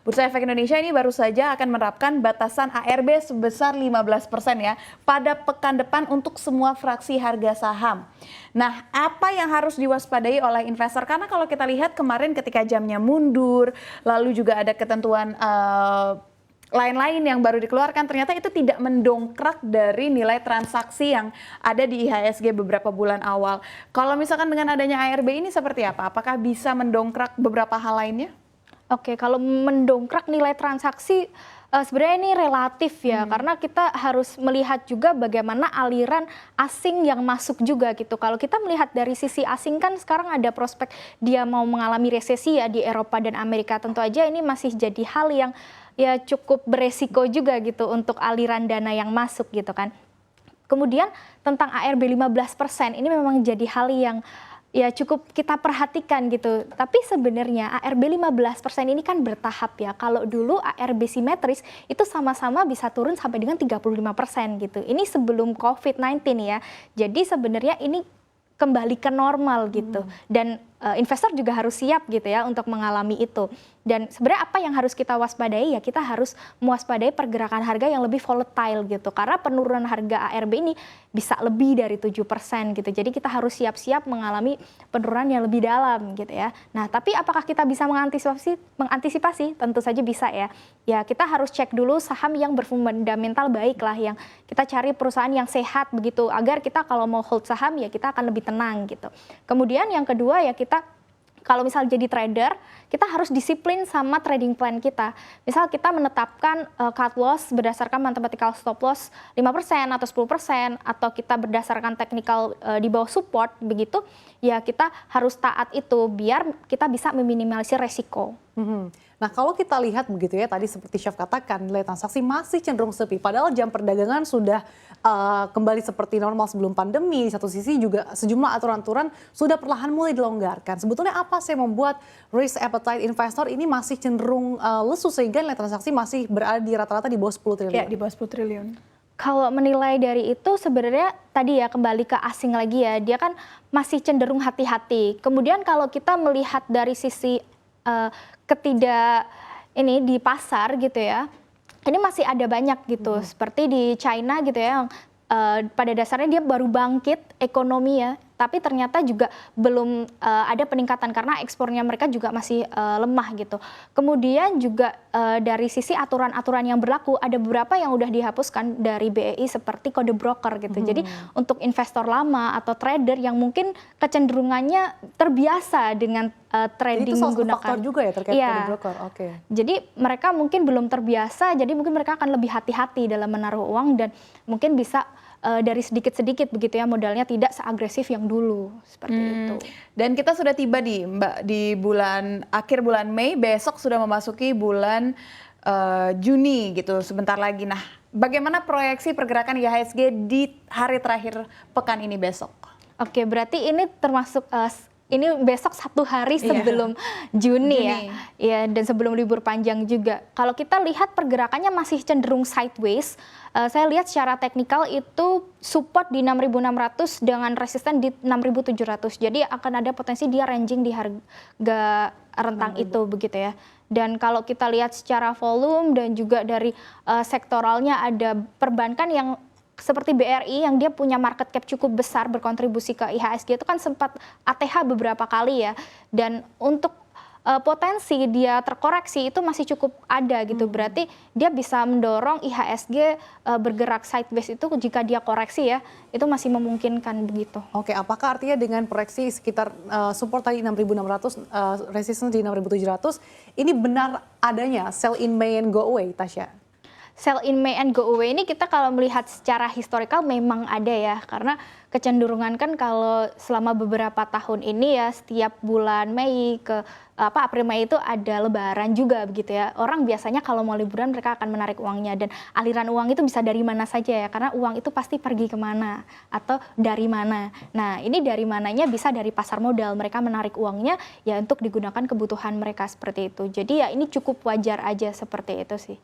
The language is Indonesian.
Bursa Efek Indonesia ini baru saja akan menerapkan batasan ARB sebesar 15% ya pada pekan depan untuk semua fraksi harga saham. Nah, apa yang harus diwaspadai oleh investor? Karena kalau kita lihat kemarin ketika jamnya mundur, lalu juga ada ketentuan lain-lain yang baru dikeluarkan, ternyata itu tidak mendongkrak dari nilai transaksi yang ada di IHSG beberapa bulan awal. Kalau misalkan dengan adanya ARB ini seperti apa? Apakah bisa mendongkrak beberapa hal lainnya? Oke, kalau mendongkrak nilai transaksi sebenarnya ini relatif ya, karena kita harus melihat juga bagaimana aliran asing yang masuk juga gitu. Kalau kita melihat dari sisi asing kan sekarang ada prospek dia mau mengalami resesi ya di Eropa dan Amerika. Tentu aja ini masih jadi hal yang ya cukup beresiko juga gitu untuk aliran dana yang masuk gitu kan. Kemudian tentang ARB 15% ini memang jadi hal yang ya cukup kita perhatikan gitu. Tapi sebenarnya ARB 15% ini kan bertahap ya. Kalau dulu ARB simetris itu sama-sama bisa turun sampai dengan 35% gitu. Ini sebelum COVID-19 ya. Jadi sebenarnya ini kembali ke normal gitu. Dan investor juga harus siap gitu ya untuk mengalami itu. Dan sebenarnya apa yang harus kita waspadai ya, kita harus mewaspadai pergerakan harga yang lebih volatile gitu. Karena penurunan harga ARB ini bisa lebih dari 7% gitu. Jadi kita harus siap-siap mengalami penurunan yang lebih dalam gitu ya. Nah, tapi apakah kita bisa mengantisipasi? Tentu saja bisa ya. Ya, kita harus cek dulu saham yang berfundamental baik lah, yang kita cari perusahaan yang sehat begitu, agar kita kalau mau hold saham ya kita akan lebih tenang gitu. Kemudian yang kedua ya, kita kalau misal jadi trader, kita harus disiplin sama trading plan kita. Misal kita menetapkan cut loss berdasarkan mathematical stop loss 5% atau 10%, atau kita berdasarkan technical di bawah support begitu, ya kita harus taat itu biar kita bisa meminimalisir resiko. Nah, kalau kita lihat begitu ya, tadi seperti Chef katakan, nilai transaksi masih cenderung sepi. Padahal jam perdagangan sudah kembali seperti normal sebelum pandemi. Di satu sisi juga sejumlah aturan-aturan sudah perlahan mulai dilonggarkan. Sebetulnya apa sih yang membuat risk appetite investor ini masih cenderung lesu sehingga nilai transaksi masih berada di rata-rata di bawah 10 triliun? Ya, di bawah 10 triliun. Kalau menilai dari itu sebenarnya tadi ya kembali ke asing lagi ya, dia kan masih cenderung hati-hati. Kemudian kalau kita melihat dari sisi ini di pasar gitu ya, ini masih ada banyak gitu, seperti di China gitu ya, yang pada dasarnya dia baru bangkit ekonomi ya, tapi ternyata juga belum ada peningkatan karena ekspornya mereka juga masih lemah gitu. Kemudian juga dari sisi aturan-aturan yang berlaku, ada beberapa yang udah dihapuskan dari BEI seperti kode broker gitu. Jadi untuk investor lama atau trader yang mungkin kecenderungannya terbiasa dengan trading menggunakan. Faktor juga ya terkait kode broker. Oke. Jadi mereka mungkin belum terbiasa, jadi mungkin mereka akan lebih hati-hati dalam menaruh uang dan mungkin bisa dari sedikit-sedikit begitu ya, modalnya tidak seagresif yang dulu seperti itu. Dan kita sudah tiba di akhir bulan Mei, besok sudah memasuki bulan Juni gitu sebentar lagi. Nah, bagaimana proyeksi pergerakan IHSG di hari terakhir pekan ini besok? Oke, berarti ini termasuk ini besok 1 hari sebelum Juni ya, dan sebelum libur panjang juga. Kalau kita lihat pergerakannya masih cenderung sideways. Saya lihat secara teknikal itu support di 6.600 dengan resisten di 6.700. Jadi akan ada potensi dia ranging di harga rentang itu begitu ya. Dan kalau kita lihat secara volume dan juga dari sektoralnya, ada perbankan yang seperti BRI yang dia punya market cap cukup besar berkontribusi ke IHSG itu kan sempat ATH beberapa kali ya, dan untuk potensi dia terkoreksi itu masih cukup ada gitu. Berarti dia bisa mendorong IHSG bergerak sideways itu jika dia koreksi ya, itu masih memungkinkan begitu. Oke, apakah artinya dengan proyeksi sekitar support tadi 6.600, resistance di 6.700, ini benar adanya sell in May and go away, Tasya? Sell in May and go away ini kita kalau melihat secara historikal memang ada ya, karena kecenderungan kan kalau selama beberapa tahun ini ya, setiap bulan Mei ke April Mei itu ada lebaran juga begitu ya. Orang biasanya kalau mau liburan mereka akan menarik uangnya, dan aliran uang itu bisa dari mana saja ya, karena uang itu pasti pergi kemana atau dari mana. Nah, ini dari mananya bisa dari pasar modal, mereka menarik uangnya ya untuk digunakan kebutuhan mereka seperti itu. Jadi ya ini cukup wajar aja seperti itu sih.